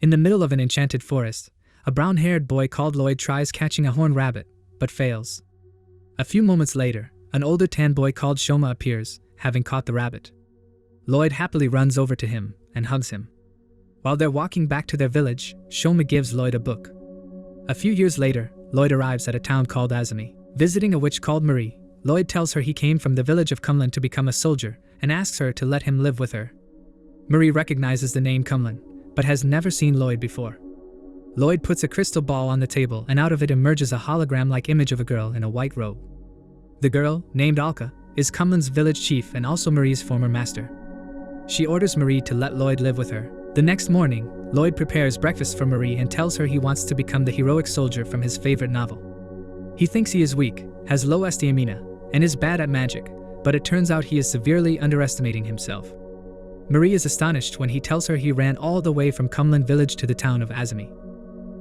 In the middle of an enchanted forest, a brown-haired boy called Lloyd tries catching a horned rabbit, but fails. A few moments later, an older tan boy called Shoma appears, having caught the rabbit. Lloyd happily runs over to him and hugs him. While they're walking back to their village, Shoma gives Lloyd a book. A few years later, Lloyd arrives at a town called Azami. Visiting a witch called Marie, Lloyd tells her he came from the village of Kunlun to become a soldier and asks her to let him live with her. Marie recognizes the name Kunlun, but has never seen Lloyd before. Lloyd puts a crystal ball on the table and out of it emerges a hologram-like image of a girl in a white robe. The girl, named Alka, is Kunlun's village chief and also Marie's former master. She orders Marie to let Lloyd live with her. The next morning, Lloyd prepares breakfast for Marie and tells her he wants to become the heroic soldier from his favorite novel. He thinks he is weak, has low stamina, and is bad at magic, but it turns out he is severely underestimating himself. Marie is astonished when he tells her he ran all the way from Kunlun village to the town of Azami.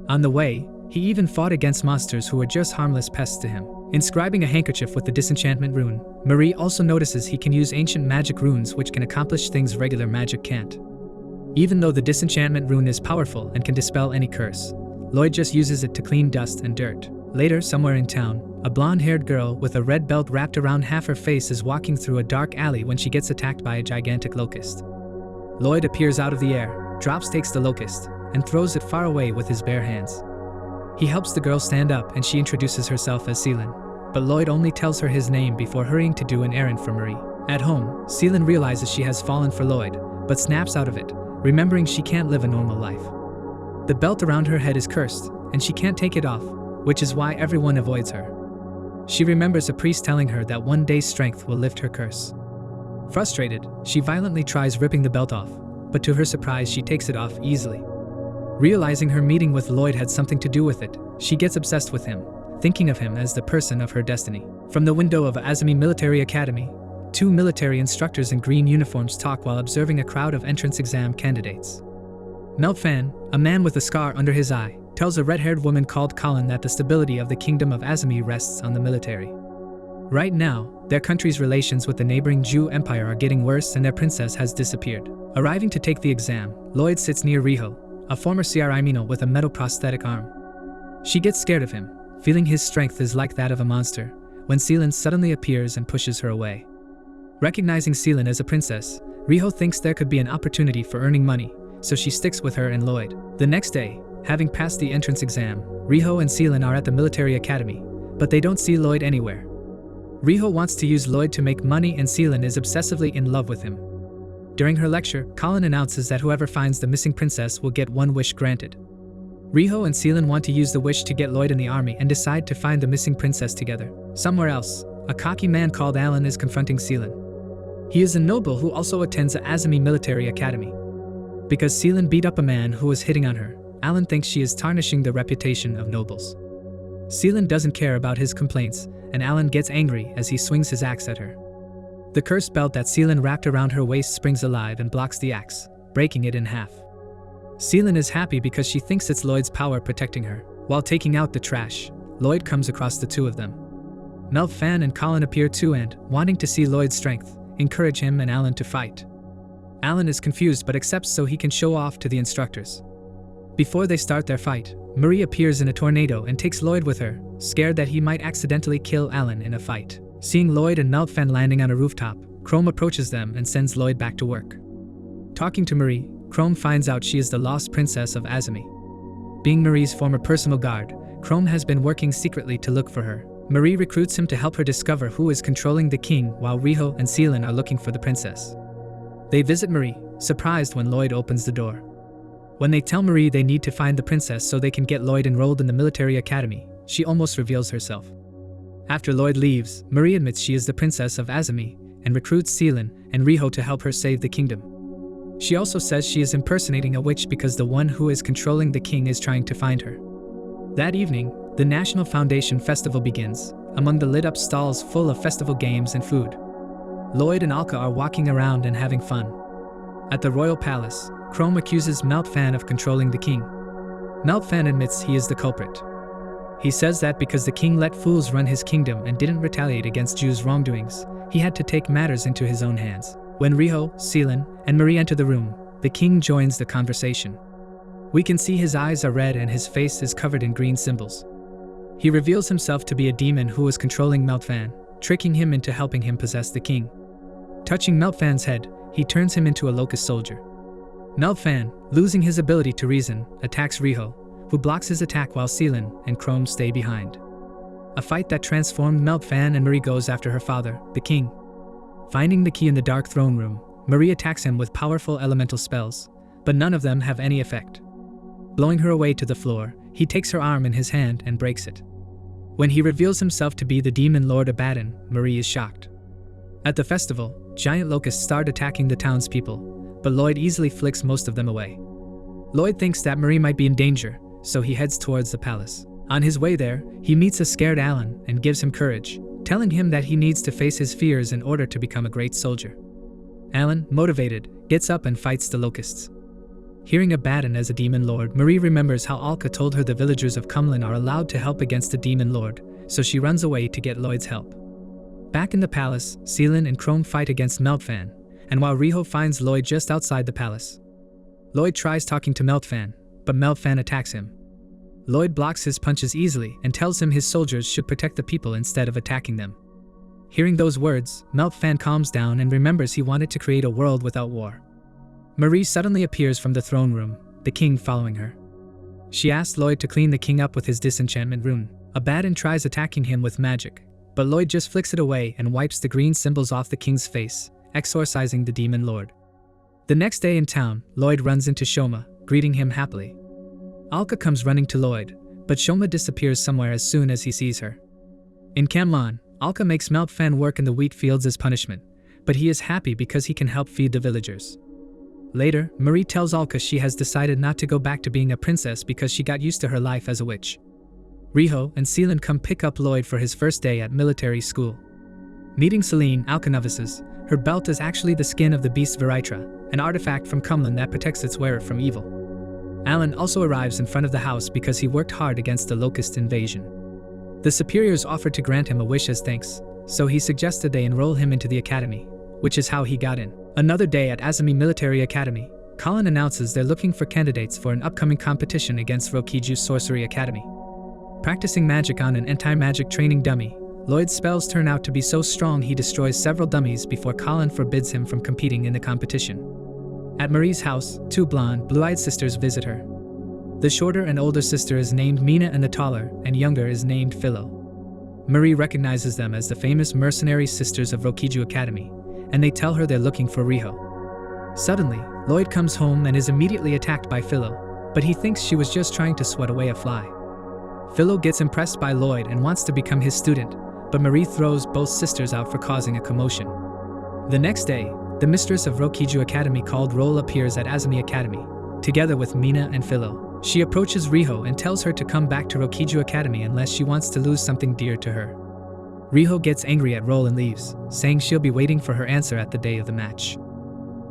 On the way, he even fought against monsters who were just harmless pests to him. Inscribing a handkerchief with the disenchantment rune, Marie also notices he can use ancient magic runes which can accomplish things regular magic can't. Even though the disenchantment rune is powerful and can dispel any curse, Lloyd just uses it to clean dust and dirt. Later, somewhere in town, a blonde-haired girl with a red belt wrapped around half her face is walking through a dark alley when she gets attacked by a gigantic locust. Lloyd appears out of the air, takes the locust, and throws it far away with his bare hands. He helps the girl stand up and she introduces herself as Seelan, but Lloyd only tells her his name before hurrying to do an errand for Marie. At home, Seelan realizes she has fallen for Lloyd, but snaps out of it, remembering she can't live a normal life. The belt around her head is cursed, and she can't take it off, which is why everyone avoids her. She remembers a priest telling her that one day's strength will lift her curse. Frustrated, she violently tries ripping the belt off, but to her surprise she takes it off easily. Realizing her meeting with Lloyd had something to do with it, she gets obsessed with him, thinking of him as the person of her destiny. From the window of Azami Military Academy, two military instructors in green uniforms talk while observing a crowd of entrance exam candidates. Melfan, a man with a scar under his eye, tells a red-haired woman called Colin that the stability of the Kingdom of Azami rests on the military. Right now, their country's relations with the neighboring Jew Empire are getting worse and their princess has disappeared. Arriving to take the exam, Lloyd sits near Riho, a former criminal with a metal prosthetic arm. She gets scared of him, feeling his strength is like that of a monster, when Seelan suddenly appears and pushes her away. Recognizing Seelan as a princess, Riho thinks there could be an opportunity for earning money, so she sticks with her and Lloyd. The next day, having passed the entrance exam, Riho and Seelan are at the military academy, but they don't see Lloyd anywhere. Riho wants to use Lloyd to make money and Seelan is obsessively in love with him. During her lecture, Colin announces that whoever finds the missing princess will get one wish granted. Riho and Seelan want to use the wish to get Lloyd in the army and decide to find the missing princess together. Somewhere else, a cocky man called Alan is confronting Seelan. He is a noble who also attends the Azami Military Academy. Because Seelan beat up a man who was hitting on her, Alan thinks she is tarnishing the reputation of nobles. Seelan doesn't care about his complaints, and Alan gets angry as he swings his axe at her. The cursed belt that Seelan wrapped around her waist springs alive and blocks the axe, breaking it in half. Seelan is happy because she thinks it's Lloyd's power protecting her. While taking out the trash, Lloyd comes across the two of them. Melfan and Colin appear too and, wanting to see Lloyd's strength, encourage him and Alan to fight. Alan is confused but accepts so he can show off to the instructors. Before they start their fight, Marie appears in a tornado and takes Lloyd with her, scared that he might accidentally kill Alan in a fight. Seeing Lloyd and Melfan landing on a rooftop, Chrome approaches them and sends Lloyd back to work. Talking to Marie, Chrome finds out she is the lost princess of Azami. Being Marie's former personal guard, Chrome has been working secretly to look for her. Marie recruits him to help her discover who is controlling the king while Riho and Seelan are looking for the princess. They visit Marie, surprised when Lloyd opens the door. When they tell Marie they need to find the princess so they can get Lloyd enrolled in the military academy, she almost reveals herself. After Lloyd leaves, Marie admits she is the princess of Azami and recruits Seelan and Riho to help her save the kingdom. She also says she is impersonating a witch because the one who is controlling the king is trying to find her. That evening, the National Foundation Festival begins, among the lit-up stalls full of festival games and food. Lloyd and Alka are walking around and having fun. At the royal palace, Chrome accuses Melfan of controlling the king. Melfan admits he is the culprit. He says that because the king let fools run his kingdom and didn't retaliate against Jews' wrongdoings, he had to take matters into his own hands. When Riho, Seelan, and Marie enter the room, the king joins the conversation. We can see his eyes are red and his face is covered in green symbols. He reveals himself to be a demon who was controlling Meltfan, tricking him into helping him possess the king. Touching Meltfan's head, he turns him into a locust soldier. Meltfan, losing his ability to reason, attacks Riho, who blocks his attack while Seelan and Chrome stay behind. A fight that transformed Meltfan, and Marie goes after her father, the king. Finding the key in the dark throne room, Marie attacks him with powerful elemental spells, but none of them have any effect. Blowing her away to the floor, he takes her arm in his hand and breaks it. When he reveals himself to be the demon Lord Abaddon, Marie is shocked. At the festival, giant locusts start attacking the townspeople, but Lloyd easily flicks most of them away. Lloyd thinks that Marie might be in danger, so he heads towards the palace. On his way there, he meets a scared Alan and gives him courage, telling him that he needs to face his fears in order to become a great soldier. Alan, motivated, gets up and fights the locusts. Hearing Abaddon as a demon lord, Marie remembers how Alka told her the villagers of Kunlun are allowed to help against the demon lord, so she runs away to get Lloyd's help. Back in the palace, Seelan and Chrome fight against Meltfan, and while Riho finds Lloyd just outside the palace. Lloyd tries talking to Meltfan, but Meltfan attacks him. Lloyd blocks his punches easily and tells him his soldiers should protect the people instead of attacking them. Hearing those words, Meltfan calms down and remembers he wanted to create a world without war. Marie suddenly appears from the throne room, the king following her. She asks Lloyd to clean the king up with his disenchantment rune. Abaddon tries attacking him with magic, but Lloyd just flicks it away and wipes the green symbols off the king's face, exorcising the demon lord. The next day in town, Lloyd runs into Shoma, greeting him happily. Alka comes running to Lloyd, but Shoma disappears somewhere as soon as he sees her. In Kunlun, Alka makes Meltfan work in the wheat fields as punishment, but he is happy because he can help feed the villagers. Later, Marie tells Alka she has decided not to go back to being a princess because she got used to her life as a witch. Riho and Seelan come pick up Lloyd for his first day at military school. Meeting Celine, Alka novices, her belt is actually the skin of the beast Viritra, an artifact from Kunlun that protects its wearer from evil. Alan also arrives in front of the house because he worked hard against the locust invasion. The superiors offered to grant him a wish as thanks, so he suggested they enroll him into the academy, which is how he got in. Another day at Azami Military Academy, Colin announces they're looking for candidates for an upcoming competition against Rokiju's Sorcery Academy. Practicing magic on an anti-magic training dummy, Lloyd's spells turn out to be so strong he destroys several dummies before Colin forbids him from competing in the competition. At Marie's house, two blonde, blue-eyed sisters visit her. The shorter and older sister is named Mina and the taller and younger is named Philo. Marie recognizes them as the famous mercenary sisters of Rokiju Academy, and they tell her they're looking for Riho. Suddenly, Lloyd comes home and is immediately attacked by Philo, but he thinks she was just trying to swat away a fly. Philo gets impressed by Lloyd and wants to become his student, but Marie throws both sisters out for causing a commotion. The next day, the mistress of Rokiju Academy called Roll appears at Azami Academy, together with Mina and Philo. She approaches Riho and tells her to come back to Rokiju Academy unless she wants to lose something dear to her. Riho gets angry at Roll and leaves, saying she'll be waiting for her answer at the day of the match.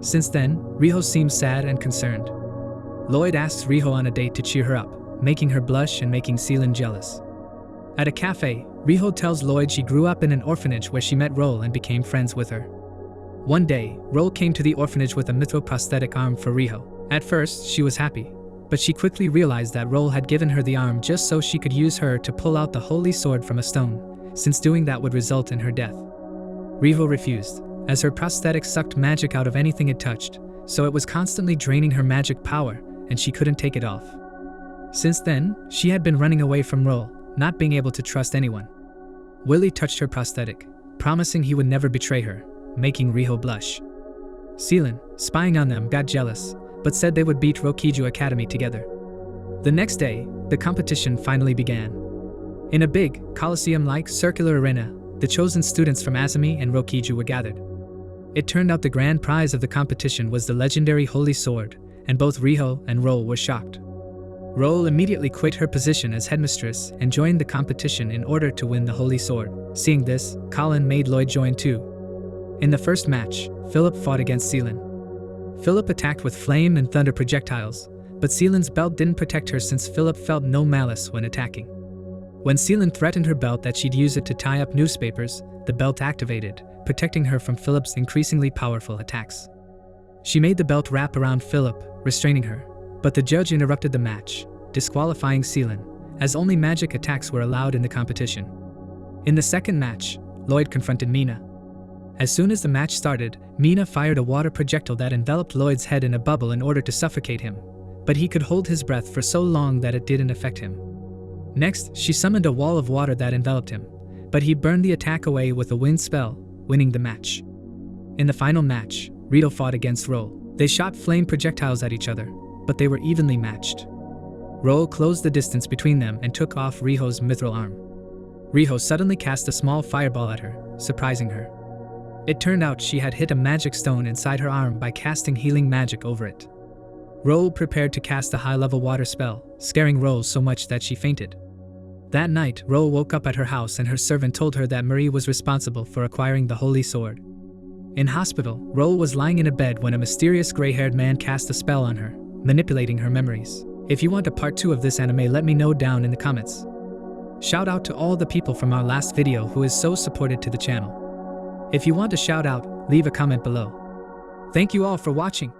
Since then, Riho seems sad and concerned. Lloyd asks Riho on a date to cheer her up, making her blush and making Seelan jealous. At a cafe, Riho tells Lloyd she grew up in an orphanage where she met Roll and became friends with her. One day, Roll came to the orphanage with a mythro-prosthetic arm for Riho. At first, she was happy, but she quickly realized that Roll had given her the arm just so she could use her to pull out the holy sword from a stone, since doing that would result in her death. Riho refused, as her prosthetic sucked magic out of anything it touched, so it was constantly draining her magic power, and she couldn't take it off. Since then, she had been running away from Roll, not being able to trust anyone. Willie touched her prosthetic, promising he would never betray her, making Riho blush. Seelan, spying on them, got jealous, but said they would beat Rokiju Academy together. The next day, the competition finally began. In a big, Colosseum-like circular arena, the chosen students from Azami and Rokiju were gathered. It turned out the grand prize of the competition was the legendary Holy Sword, and both Riho and Roll were shocked. Roll immediately quit her position as headmistress and joined the competition in order to win the Holy Sword. Seeing this, Colin made Lloyd join too. In the first match, Philip fought against Seelan. Philip attacked with flame and thunder projectiles, but Seelan's belt didn't protect her since Philip felt no malice when attacking. When Seelan threatened her belt that she'd use it to tie up newspapers, the belt activated, protecting her from Philip's increasingly powerful attacks. She made the belt wrap around Philip, restraining her, But the judge interrupted the match, disqualifying Seelan, as only magic attacks were allowed in the competition. In the second match, Lloyd confronted Mina. As soon as the match started, Mina fired a water projectile that enveloped Lloyd's head in a bubble in order to suffocate him, but he could hold his breath for so long that it didn't affect him. Next, she summoned a wall of water that enveloped him, but he burned the attack away with a wind spell, winning the match. In the final match, Rito fought against Roll. They shot flame projectiles at each other, but they were evenly matched. Roll closed the distance between them and took off Riho's mithril arm. Riho suddenly cast a small fireball at her, surprising her. It turned out she had hit a magic stone inside her arm by casting healing magic over it. Roll prepared to cast a high-level water spell, scaring Roll so much that she fainted. That night, Roll woke up at her house and her servant told her that Marie was responsible for acquiring the holy sword. In hospital, Roll was lying in a bed when a mysterious gray-haired man cast a spell on her, manipulating her memories. If you want a part 2 of this anime, let me know down in the comments. Shout out to all the people from our last video who is so supported to the channel. If you want a shout out, leave a comment below. Thank you all for watching.